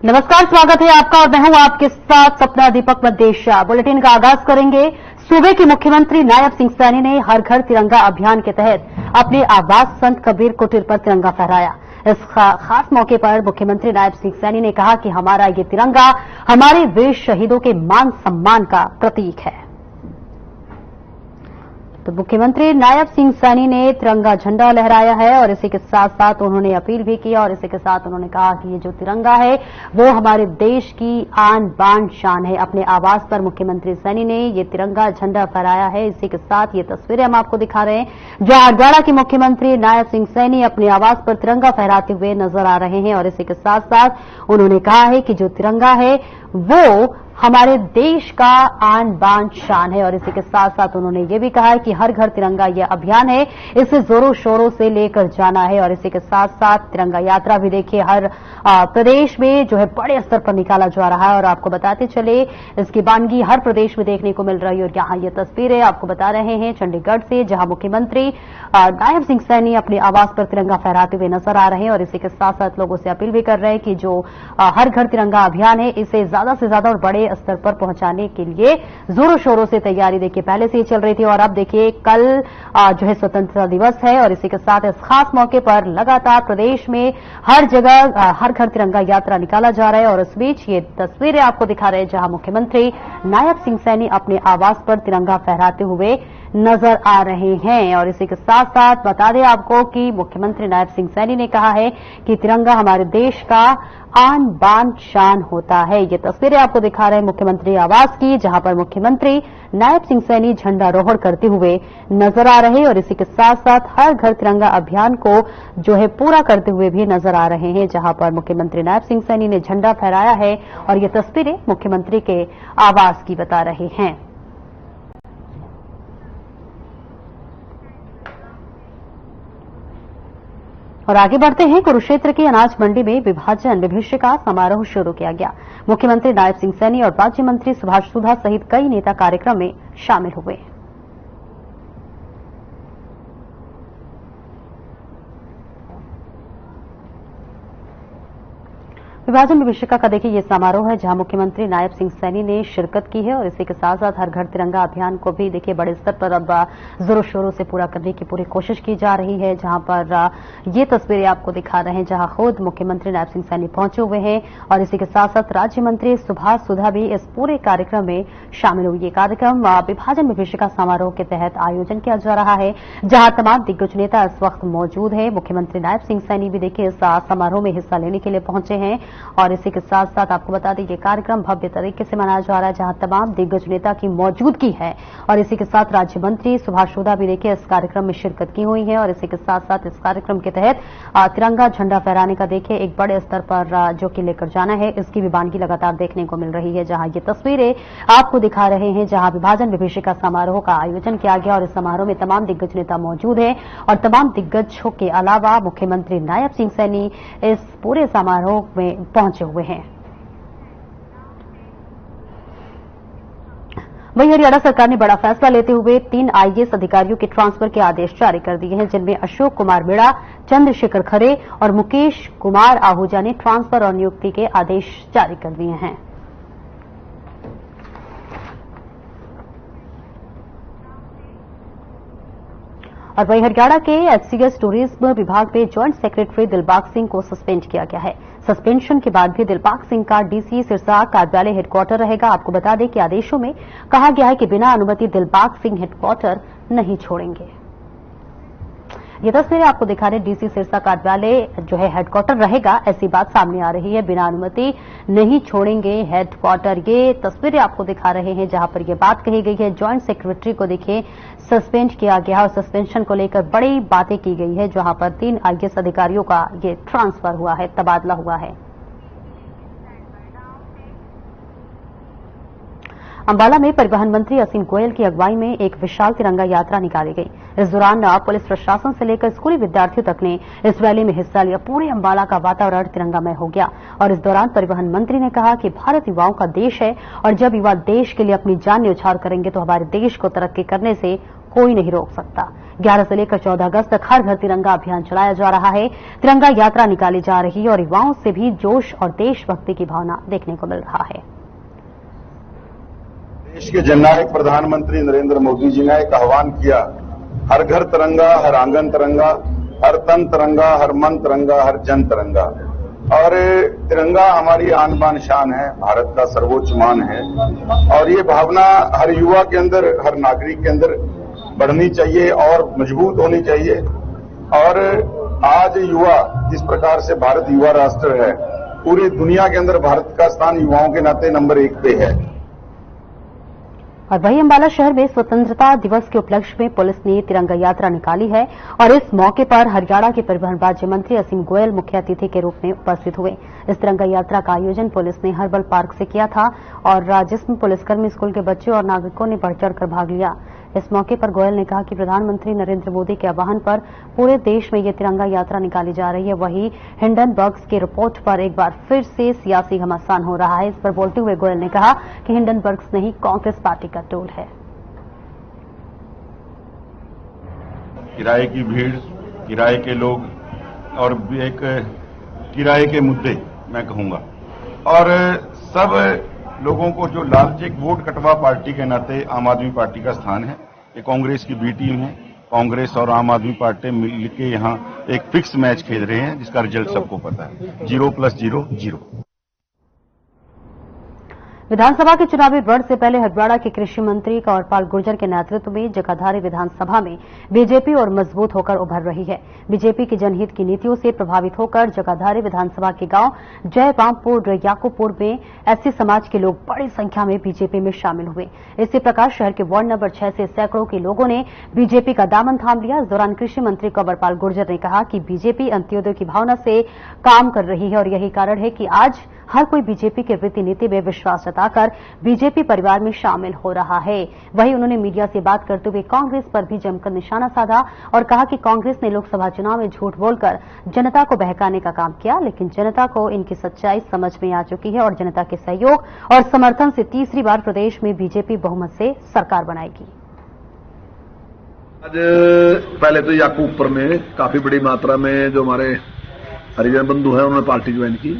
नमस्कार, स्वागत है आपका और मैं हूं आपके साथ सपना दीपक मदेशिया। बुलेटिन का आगाज करेंगे। सूबे के मुख्यमंत्री नायब सिंह सैनी ने हर घर तिरंगा अभियान के तहत अपने आवास संत कबीर कुटीर पर तिरंगा फहराया। इस खास मौके पर मुख्यमंत्री नायब सिंह सैनी ने कहा कि हमारा ये तिरंगा हमारे वीर शहीदों के मान सम्मान का प्रतीक है। तो मुख्यमंत्री नायब सिंह सैनी ने तिरंगा झंडा लहराया है और इसी के साथ साथ उन्होंने अपील भी की और इसी के साथ उन्होंने कहा कि ये जो तिरंगा है वो हमारे देश की आन बान शान है। अपने आवास पर मुख्यमंत्री सैनी ने ये तिरंगा झंडा फहराया है। इसी के साथ ये तस्वीरें हम आपको दिखा रहे हैं जहां हरियाणा के मुख्यमंत्री नायब सिंह सैनी अपने आवास पर तिरंगा फहराते हुए नजर आ रहे हैं और इसी के साथ साथ उन्होंने कहा है कि जो तिरंगा है वो हमारे देश का आन बान शान है और इसी के साथ साथ उन्होंने ये भी कहा है कि हर घर तिरंगा ये अभियान है, इसे जोरों शोरों से लेकर जाना है और इसी के साथ साथ तिरंगा यात्रा भी देखिए हर प्रदेश में जो है बड़े स्तर पर निकाला जा रहा है। और आपको बताते चले इसकी वानगी हर प्रदेश में देखने को मिल रही है और यहां ये तस्वीरें आपको बता रहे हैं चंडीगढ़ से, जहां मुख्यमंत्री नायब सिंह सैनी अपने आवास पर तिरंगा फहराते हुए नजर आ रहे हैं और इसी के साथ साथ लोगों से अपील भी कर रहे हैं कि जो हर घर तिरंगा अभियान है इसे ज्यादा से ज्यादा और बड़े स्तर पर पहुंचाने के लिए जोरों शोरों से तैयारी देखिए पहले से ही चल रही थी और अब देखिए कल जो है स्वतंत्रता दिवस है और इसी के साथ इस खास मौके पर लगातार प्रदेश में हर जगह हर घर तिरंगा यात्रा निकाला जा रहा है और इस बीच ये तस्वीरें आपको दिखा रहे हैं जहां मुख्यमंत्री नायब सिंह सैनी अपने आवास पर तिरंगा फहराते हुए नजर आ रहे हैं। और इसी के साथ साथ बता दें आपको कि मुख्यमंत्री नायब सिंह सैनी ने कहा है कि तिरंगा हमारे देश का आन बान शान होता है। ये तस्वीरें आपको दिखा रहे हैं मुख्यमंत्री आवास की, जहां पर मुख्यमंत्री नायब सिंह सैनी झंडारोहण करते हुए नजर आ रहे हैं और इसी के साथ साथ हर घर तिरंगा अभियान को जो है पूरा करते हुए भी नजर आ रहे हैं, जहां पर मुख्यमंत्री नायब सिंह सैनी ने झंडा फहराया है और ये तस्वीरें मुख्यमंत्री के आवास की बता रहे हैं। और आगे बढ़ते हैं, कुरुक्षेत्र की अनाज मंडी में विभाजन विभीषिका समारोह शुरू किया गया। मुख्यमंत्री नायब सिंह सैनी और राज्य मंत्री सुभाष सुधा सहित कई नेता कार्यक्रम में शामिल हुए। विभाजन विभीषिका का देखिए ये समारोह है जहां मुख्यमंत्री नायब सिंह सैनी ने शिरकत की है और इसी के साथ साथ हर घर तिरंगा अभियान को भी देखिए बड़े स्तर पर अब जोरों शोरों से पूरा करने की पूरी कोशिश की जा रही है। जहां पर ये तस्वीरें आपको दिखा रहे हैं जहां खुद मुख्यमंत्री नायब सिंह सैनी पहुंचे हुए हैं और इसी के साथ साथ राज्य मंत्री सुभाष सुधा भी इस पूरे कार्यक्रम में शामिल हुई। ये कार्यक्रम विभाजन विभीषिका समारोह के तहत आयोजन किया जा रहा है जहां तमाम दिग्गज नेता इस वक्त मौजूद है। मुख्यमंत्री नायब सिंह सैनी भी देखिए इस समारोह में हिस्सा लेने के लिए पहुंचे हैं और इसी के साथ साथ आपको बता दें ये कार्यक्रम भव्य तरीके से मनाया जा रहा है जहां तमाम दिग्गज नेता की मौजूदगी है और इसी के साथ राज्य मंत्री सुभाष सुधा भी देखिए इस कार्यक्रम में शिरकत की हुई है और इसी के साथ साथ इस कार्यक्रम के तहत तिरंगा झंडा फहराने का देखिए एक बड़े स्तर पर जो कि लेकर जाना है इसकी भी वानगी लगातार देखने को मिल रही है। जहां ये तस्वीरें आपको दिखा रहे हैं जहां विभाजन विभीषिका समारोह का आयोजन किया गया और इस समारोह में तमाम दिग्गज नेता मौजूद है और तमाम दिग्गजों के अलावा मुख्यमंत्री नायब सिंह सैनी इस पूरे समारोह में पहुंचे हुए हैं। वहीं हरियाणा सरकार ने बड़ा फैसला लेते हुए 3 आईएएस अधिकारियों के ट्रांसफर के आदेश जारी कर दिए हैं, जिनमें अशोक कुमार मीणा, चंद्रशेखर खरे और मुकेश कुमार आहूजा ने ट्रांसफर और नियुक्ति के आदेश जारी कर दिए हैं। और वहीं हरियाणा के एचसीएस टूरिज्म विभाग में ज्वाइंट सेक्रेटरी दिलबाग सिंह को सस्पेंड किया गया है। सस्पेंशन के बाद भी दिलबाग सिंह का डीसी सिरसा कार्यालय हेडक्वार्टर रहेगा। आपको बता दें कि आदेशों में कहा गया है कि बिना अनुमति दिलबाग सिंह हेडक्वार्टर नहीं छोड़ेंगे। ये तस्वीरें आपको दिखा रहे डीसी सिरसा कार्यालय जो है हेडक्वार्टर रहेगा, ऐसी बात सामने आ रही है। बिना अनुमति नहीं छोड़ेंगे हेडक्वार्टर, ये तस्वीरें आपको दिखा रहे हैं जहां पर ये बात कही गई है। ज्वाइंट सेक्रेटरी को देखिए सस्पेंड किया गया और सस्पेंशन को लेकर बड़ी बातें की गई है जहां पर 3 आईएएस अधिकारियों का ये ट्रांसफर हुआ है, तबादला हुआ है। अंबाला में परिवहन मंत्री असीम गोयल की अगुवाई में एक विशाल तिरंगा यात्रा निकाली गई। इस दौरान पुलिस प्रशासन से लेकर स्कूली विद्यार्थियों तक ने इस रैली में हिस्सा लिया। पूरे अंबाला का वातावरण तिरंगामय हो गया और इस दौरान परिवहन मंत्री ने कहा कि भारत युवाओं का देश है और जब युवा देश के लिए अपनी जान न्यौछावर करेंगे तो हमारे देश को तरक्की करने से कोई नहीं रोक सकता। 11 से लेकर 14 अगस्त तक हर घर तिरंगा अभियान चलाया जा रहा है। तिरंगा यात्रा निकाली जा रही है और युवाओं से भी जोश और देशभक्ति की भावना देखने को मिल रहा है। देश के जननायक प्रधानमंत्री नरेंद्र मोदी जी ने एक आह्वान किया, हर घर तिरंगा, हर आंगन तिरंगा, हर तन तिरंगा, हर मन तिरंगा, हर जन तिरंगा। और तिरंगा हमारी आन बान शान है, भारत का सर्वोच्च मान है और ये भावना हर युवा के अंदर, हर नागरिक के अंदर बढ़नी चाहिए और मजबूत होनी चाहिए। और आज युवा जिस प्रकार से भारत युवा राष्ट्र है, पूरी दुनिया के अंदर भारत का स्थान युवाओं के नाते नंबर 1 पे है। और वहीं अंबाला शहर में स्वतंत्रता दिवस के उपलक्ष्य में पुलिस ने तिरंगा यात्रा निकाली है और इस मौके पर हरियाणा के परिवहन राज्य मंत्री असीम गोयल मुख्य अतिथि के रूप में उपस्थित हुए। इस तिरंगा यात्रा का आयोजन पुलिस ने हर्बल पार्क से किया था और जिसमें पुलिसकर्मी, स्कूल के बच्चे और नागरिकों ने बढ़ चढ़कर भाग लिया। इस मौके पर गोयल ने कहा कि प्रधानमंत्री नरेंद्र मोदी के आह्वान पर पूरे देश में ये तिरंगा यात्रा निकाली जा रही है। वहीं हिंडनबर्ग की रिपोर्ट पर एक बार फिर से सियासी घमासान हो रहा है। इस पर बोलते हुए गोयल ने कहा कि हिंडनबर्ग नहीं, कांग्रेस पार्टी का टोल है। किराए की भीड़, किराए के लोग और एक किराए के मुद्दे मैं कहूंगा, और सब लोगों को जो लालच, एक वोट कटवा पार्टी के नाते आम आदमी पार्टी का स्थान है। ये कांग्रेस की बी टीम है। कांग्रेस और आम आदमी पार्टी मिलकर यहाँ एक फिक्स मैच खेल रहे हैं जिसका रिजल्ट सबको पता है, 0 + 0 0। विधानसभा के चुनावी रण से पहले हरियाणा के कृषि मंत्री कंवरपाल गुर्जर के नेतृत्व में जगाधरी विधानसभा में बीजेपी और मजबूत होकर उभर रही है। बीजेपी की जनहित की नीतियों से प्रभावित होकर जगाधरी विधानसभा के गांव जयरामपुर, याकूबपुर में एससी समाज के लोग बड़ी संख्या में बीजेपी में शामिल हुए। इसी प्रकार शहर के वार्ड नंबर 6 से सैकड़ों के लोगों ने बीजेपी का दामन थाम लिया। इस दौरान कृषि मंत्री कंवरपाल गुर्जर ने कहा कि बीजेपी अंत्योदय की भावना से काम कर रही है और यही कारण है कि आज हर कोई बीजेपी के रीति नीति में विश्वास जताकर बीजेपी परिवार में शामिल हो रहा है। वहीं उन्होंने मीडिया से बात करते हुए कांग्रेस पर भी जमकर निशाना साधा और कहा कि कांग्रेस ने लोकसभा चुनाव में झूठ बोलकर जनता को बहकाने का काम किया, लेकिन जनता को इनकी सच्चाई समझ में आ चुकी है और जनता के सहयोग और समर्थन से तीसरी बार प्रदेश में बीजेपी बहुमत से सरकार बनाएगी। आज पहले तो याकूबपुर में काफी बड़ी मात्रा में जो हमारे हरिजन बंधु हैं उन्होंने पार्टी ज्वाइन की।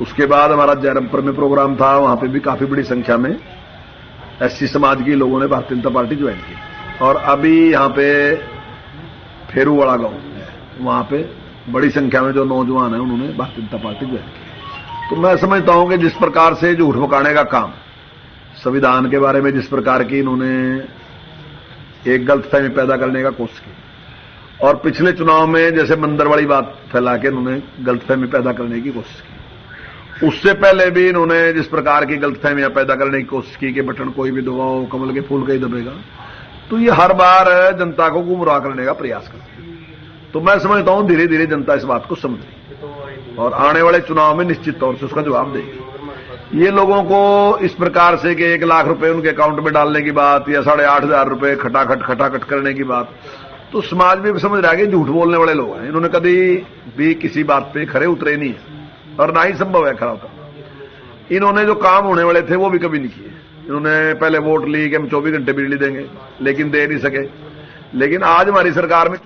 उसके बाद हमारा जयरामपुर में प्रोग्राम था, वहां पे भी काफी बड़ी संख्या में एससी समाज के लोगों ने भारतीय जनता पार्टी ज्वाइन की। और अभी यहाँ पे फेरूवाड़ा गांव, वहां पे बड़ी संख्या में जो नौजवान है उन्होंने भारतीय जनता पार्टी ज्वाइन की। तो मैं समझता हूं कि जिस प्रकार से झूठ भकाने का काम, संविधान के बारे में जिस प्रकार की इन्होंने एक गलतफहमी पैदा करने का कोशिश की और पिछले चुनाव में जैसे मंदिर वाली बात फैला के इन्होंने गलतफहमी पैदा करने की कोशिश की, उससे पहले भी इन्होंने जिस प्रकार की गलतफहमियां पैदा करने की कोशिश की कि बटन कोई भी दबाओ कमल के फूल का ही दबेगा, तो ये हर बार जनता को गुमराह करने का प्रयास करते हैं। तो मैं समझता हूं धीरे धीरे जनता इस बात को समझ रही और आने वाले चुनाव में निश्चित तौर से उसका जवाब देगी। ये लोगों को इस प्रकार से कि 1 लाख रुपए उनके अकाउंट में डालने की बात या 8,500 रुपए खटाखट करने की बात, तो समाज भी समझ रहा है कि झूठ बोलने वाले लोग हैं। इन्होंने कभी भी किसी बात पे खरे उतरे नहीं है और ना ही संभव है खरा उतरना। इन्होंने जो काम होने वाले थे वो भी कभी नहीं किए। इन्होंने पहले वोट ली कि हम 24 घंटे बिजली देंगे, लेकिन दे नहीं सके। लेकिन आज हमारी सरकार में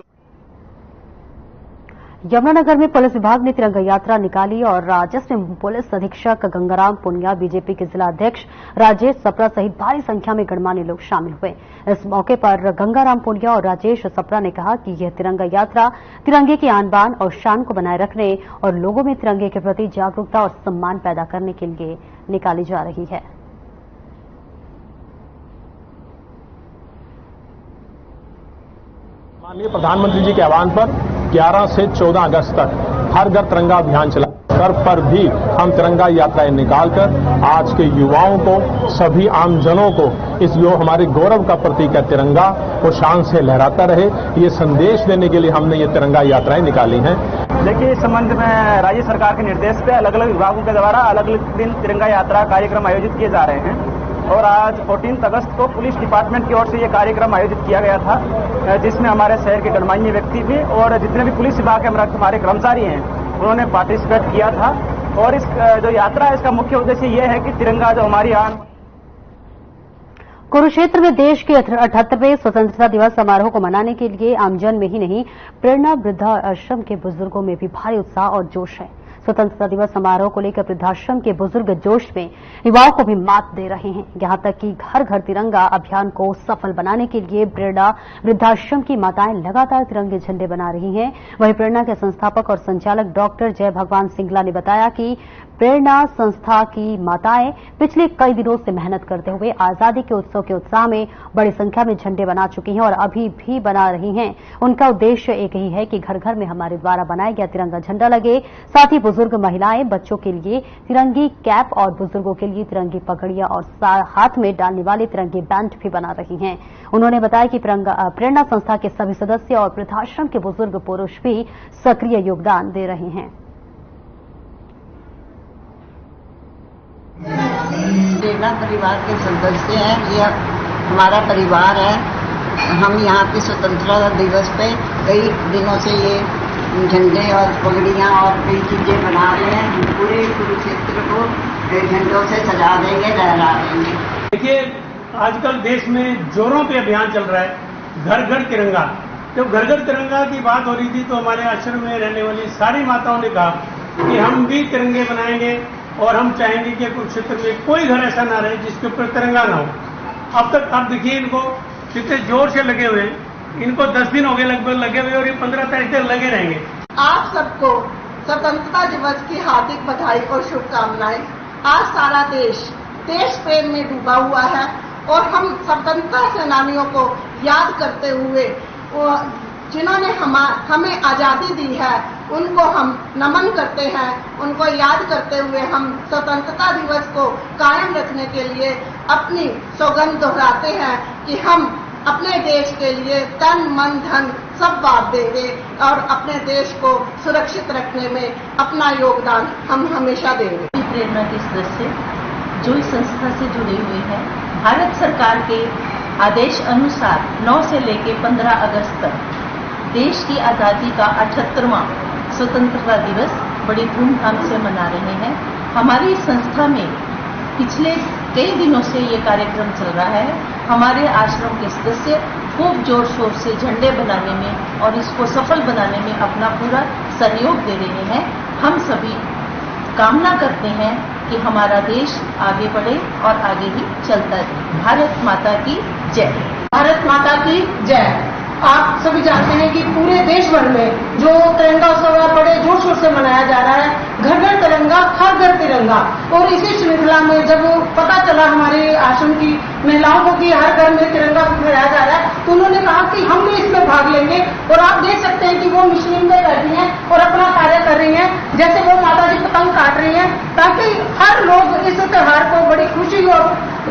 यमुनानगर में पुलिस विभाग ने तिरंगा यात्रा निकाली और जिसमें पुलिस अधीक्षक गंगाराम पुनिया, बीजेपी के जिला अध्यक्ष राजेश सप्रा सहित भारी संख्या में गणमान्य लोग शामिल हुए। इस मौके पर गंगाराम पुनिया और राजेश सप्रा ने कहा कि यह तिरंगा यात्रा तिरंगे की आन बान और शान को बनाए रखने और लोगों में तिरंगे के प्रति जागरूकता और सम्मान पैदा करने के लिए निकाली जा रही है। माननीय प्रधानमंत्री जी के आह्वान पर 11 से 14 अगस्त तक हर घर तिरंगा अभियान चला। घर पर भी हम तिरंगा यात्राएं निकालकर आज के युवाओं को, सभी आमजनों को इस जो हमारे गौरव का प्रतीक है तिरंगा, वो शान से लहराता रहे, ये संदेश देने के लिए हमने ये तिरंगा यात्राएं निकाली हैं। देखिए, इस संबंध में राज्य सरकार के निर्देश पे अलग अलग विभागों के द्वारा अलग अलग दिन तिरंगा यात्रा कार्यक्रम आयोजित किए जा रहे हैं। और आज 14 अगस्त को पुलिस डिपार्टमेंट की ओर से ये कार्यक्रम आयोजित किया गया था, जिसमें हमारे शहर के गणमान्य व्यक्ति भी और जितने भी पुलिस विभाग के हमारे कर्मचारी हैं उन्होंने पार्टिसिपेट किया था। और इस जो यात्रा है इसका मुख्य उद्देश्य ये है कि तिरंगा जो हमारी आन। कुरुक्षेत्र में देश के 78वें स्वतंत्रता दिवस समारोह को मनाने के लिए आमजन में ही नहीं, प्रेरणा वृद्धाश्रम के बुजुर्गों में भी भारी उत्साह और जोश है। स्वतंत्रता दिवस समारोह को लेकर वृद्धाश्रम के बुजुर्ग जोश में युवाओं को भी मात दे रहे हैं। यहां तक कि घर घर तिरंगा अभियान को सफल बनाने के लिए प्रेरणा वृद्धाश्रम की माताएं लगातार तिरंगे झंडे बना रही हैं। वहीं प्रेरणा के संस्थापक और संचालक डॉक्टर जय भगवान सिंगला ने बताया कि प्रेरणा संस्था की माताएं पिछले कई दिनों से मेहनत करते हुए आजादी के उत्सव के उत्साह में बड़ी संख्या में झंडे बना चुकी हैं और अभी भी बना रही हैं। उनका उद्देश्य एक ही है कि घर घर में हमारे द्वारा बनाया गया तिरंगा झंडा लगे। साथ ही बुजुर्ग महिलाएं बच्चों के लिए तिरंगी कैप और बुजुर्गों के लिए तिरंगी पगड़ियां और हाथ में डालने वाले तिरंगे बैंड भी बना रही हैं। उन्होंने बताया कि प्रेरणा संस्था के सभी सदस्य और वृद्धाश्रम के बुजुर्ग पुरुष भी सक्रिय योगदान दे रहे हैं। प्रेरणा परिवार के सदस्य हैं, यह हमारा परिवार है। हम यहाँ पे स्वतंत्रता दिवस पे कई दिनों से ये झंडे और पगड़ियाँ और कई चीजें बना रहे हैं। पूरे कुरुक्षेत्र को झंडों से सजा देंगे, लहरा देंगे। देखिए, आजकल देश में जोरों पे अभियान चल रहा है घर घर तिरंगा। जब घर घर तिरंगा की बात हो रही थी तो हमारे आश्रम में रहने वाली सारी माताओं ने कहा कि हम भी तिरंगे बनाएंगे और हम चाहेंगे कि कुरुक्षेत्र में कोई घर ऐसा ना रहे जिसके ऊपर तिरंगा ना हो। अब तक आप देखिए इनको कितने जोर से लगे हुए, इनको 10 दिन हो गए लगभग लगे हुए और ये 15 तारीख तक लगे रहेंगे। आप सबको स्वतंत्रता दिवस की हार्दिक बधाई और शुभकामनाएं। आज सारा देश प्रेम में डूबा हुआ है और हम स्वतंत्रता सेनानियों को याद करते हुए जिन्होंने हमें आजादी दी है उनको हम नमन करते हैं। उनको याद करते हुए हम स्वतंत्रता दिवस को कायम रखने के लिए अपनी सौगंध दोहराते हैं कि हम अपने देश के लिए तन मन धन सब बात देंगे और अपने देश को सुरक्षित रखने में अपना योगदान हम हमेशा देंगे। प्रेरणा के सदस्य जो इस संस्था से जुड़े हुए हैं, भारत सरकार के आदेश अनुसार 9 से लेकर 15 अगस्त तक देश की आजादी का 78वां स्वतंत्रता दिवस बड़ी धूमधाम से मना रहे हैं। हमारी संस्था में पिछले कई दिनों से ये कार्यक्रम चल रहा है। हमारे आश्रम के सदस्य खूब जोर शोर से झंडे बनाने में और इसको सफल बनाने में अपना पूरा सहयोग दे रहे हैं। हम सभी कामना करते हैं कि हमारा देश आगे बढ़े और आगे ही चलता रहे। भारत माता की जय। भारत माता की जय। आप सभी जानते हैं कि पूरे देश भर में जो तिरंगा उत्सव बड़े जोर शोर से मनाया जा रहा है, घर घर तिरंगा हर घर तिरंगा। और इसी श्रृंखला में जब पता चला हमारे आश्रम की महिलाओं को कि हर घर में तिरंगा फहराया जा रहा है तो उन्होंने कहा कि हम भी इसमें भाग लेंगे। और आप देख सकते हैं कि वो मशीन में बैठी हैं और अपना कार्य कर रही हैं, जैसे वो माता जी पतंग काट रही हैं, ताकि हर लोग इस त्योहार को बड़ी खुशी और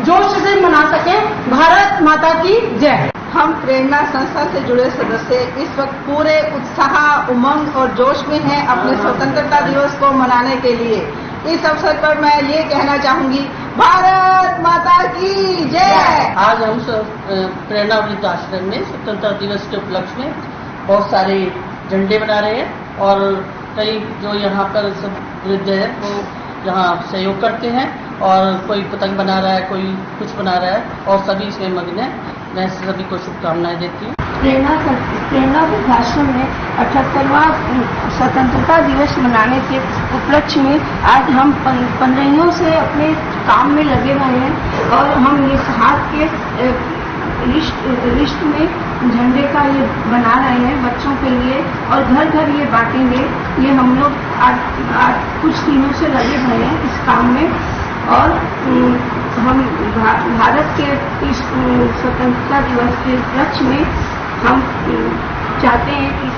जोश से मना सके। भारत माता की जय। हम प्रेरणा संस्था से जुड़े सदस्य इस वक्त पूरे उत्साह, उमंग और जोश में हैं अपने स्वतंत्रता दिवस को मनाने के लिए। इस अवसर पर मैं ये कहना चाहूंगी, भारत माता की जय। आज हम प्रेरणा वृद्धाश्रम में स्वतंत्रता दिवस के उपलक्ष्य में बहुत सारे झंडे बना रहे हैं और कई जो यहाँ पर सब वृद्ध है वो यहाँ सहयोग करते हैं और कोई पतंग बना रहा है, कोई कुछ बना रहा है और सभी इसमें मग्न है। मैं सभी को शुभकामनाएं देती हूँ। प्रेरणा वृद्धाश्रम में 78वां स्वतंत्रता दिवस मनाने के उपलक्ष्य में आज हम 15 से अपने काम में लगे हुए हैं और हम ये हाथ के लिस्ट में झंडे का ये बना रहे हैं बच्चों के लिए और घर घर ये बांटेंगे। ये हम लोग आज कुछ दिनों से लगे हुए हैं इस काम में और हम भारत के इस स्वतंत्रता दिवस के उपलक्ष्य में हम चाहते हैं कि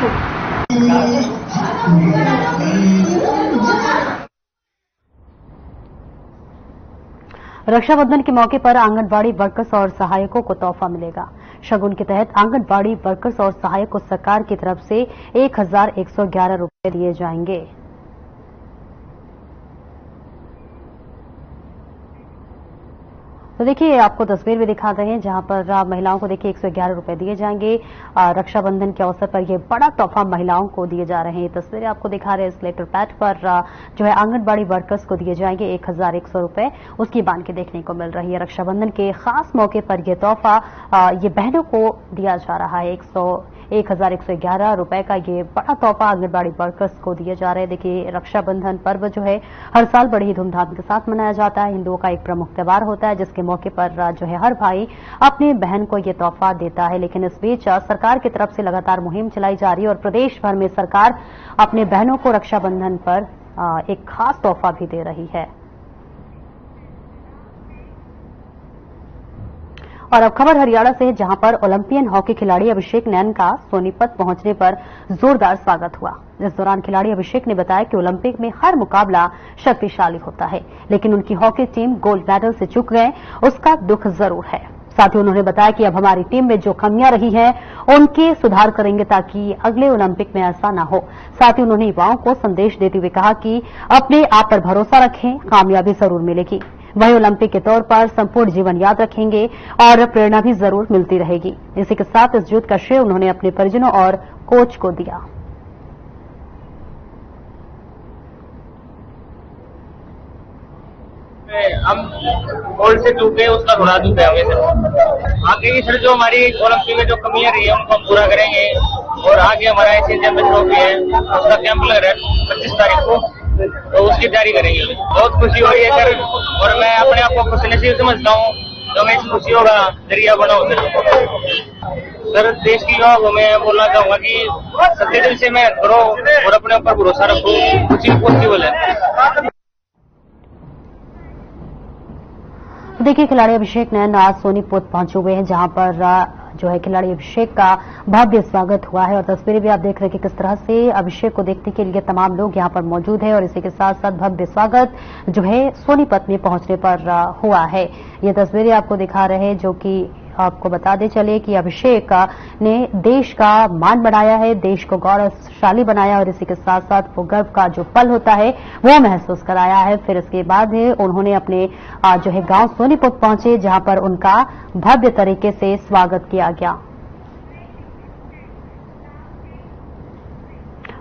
रक्षाबंधन के मौके पर आंगनबाड़ी वर्कर्स और सहायकों को तोहफा मिलेगा। शगुन के तहत आंगनबाड़ी वर्कर्स और सहायक को सरकार की तरफ से 1111 रुपये दिए जाएंगे। तो देखिए आपको तस्वीर भी दिखाते हैं जहां पर महिलाओं को देखिए 111 रुपए दिए जाएंगे। रक्षाबंधन के अवसर पर यह बड़ा तोहफा महिलाओं को दिए जा रहे हैं। तस्वीरें आपको दिखा रहे हैं। इस लेटर पैड पर जो है आंगनबाड़ी वर्कर्स को दिए जाएंगे 1100 रुपए, उसकी बांध के देखने को मिल रही है। रक्षाबंधन के खास मौके पर यह तोहफा ये बहनों को दिया जा रहा है। 1111 रुपए का ये बड़ा तोहफा आंगनबाड़ी वर्कर्स को दिया जा रहा है। देखिए रक्षाबंधन पर्व जो है हर साल बड़ी ही धूमधाम के साथ मनाया जाता है। हिंदुओं का एक प्रमुख त्योहार होता है जिसके मौके पर जो है हर भाई अपनी बहन को ये तोहफा देता है। लेकिन इस बीच सरकार की तरफ से लगातार मुहिम चलाई जा रही है और प्रदेश भर में सरकार अपने बहनों को रक्षाबंधन पर एक खास तोहफा भी दे रही है। और अब खबर हरियाणा से है जहां पर ओलंपियन हॉकी खिलाड़ी अभिषेक नैन का सोनीपत पहुंचने पर जोरदार स्वागत हुआ। इस दौरान खिलाड़ी अभिषेक ने बताया कि ओलंपिक में हर मुकाबला शक्तिशाली होता है, लेकिन उनकी हॉकी टीम गोल्ड मेडल से चूक गए, उसका दुख जरूर है। साथ ही उन्होंने बताया कि अब हमारी टीम में जो कमियां रही हैं उनके सुधार करेंगे ताकि अगले ओलंपिक में ऐसा न हो। साथ ही उन्होंने युवाओं को संदेश देते हुए कहा कि अपने आप पर भरोसा रखें, कामयाबी जरूर मिलेगी। वही ओलंपिक के तौर पर संपूर्ण जीवन याद रखेंगे और प्रेरणा भी जरूर मिलती रहेगी। इसी के साथ इस जीत का श्रेय उन्होंने अपने परिजनों और कोच को दिया। हम गोल्ड से चूके उसका थोड़ा दुख है हमें। आगे की सर जो हमारी ओलंपिक में जो कमियां रही है उनको हम पूरा करेंगे और आगे हमारा एशियन चैंपियन ट्रॉफी है उसका कैंप लग रहा है 25 तारीख को, तो उसकी तैयारी करेंगे। बहुत खुशी हो रही है सर और मैं अपने आप को खुशनसीब समझता हूँ तो मैं इस खुशियों का जरिया बनाऊँ सर। देश की युवा को मैं बोलना चाहूंगा कि सच्चे दिल से मेहनत करो और अपने ऊपर भरोसा रखो, कुछ ही पॉसिबल है। देखिए खिलाड़ी अभिषेक नैन आज सोनीपत पहुंचे हुए हैं जहां पर जो है खिलाड़ी अभिषेक का भव्य स्वागत हुआ है। और तस्वीरें भी आप देख रहे हैं कि किस तरह से अभिषेक को देखने के लिए तमाम लोग यहां पर मौजूद हैं और इसी के साथ साथ भव्य स्वागत जो है सोनीपत में पहुंचने पर हुआ है। ये तस्वीरें आपको दिखा रहे हैं जो कि आपको बताते चले कि अभिषेक ने देश का मान बढ़ाया है, देश को गौरवशाली बनाया और इसी के साथ साथ वो गर्व का जो पल होता है वो महसूस कराया है। फिर इसके बाद उन्होंने अपने जो है गांव सोनीपत पहुंचे जहां पर उनका भव्य तरीके से स्वागत किया गया।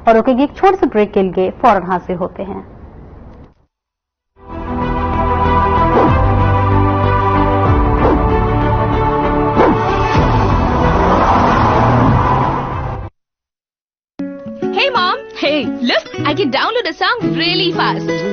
और रुकेंगे एक छोटे से ब्रेक के लिए, फौरन हाजिर होते हैं। Hey mom, hey, look, I can download a song really fast.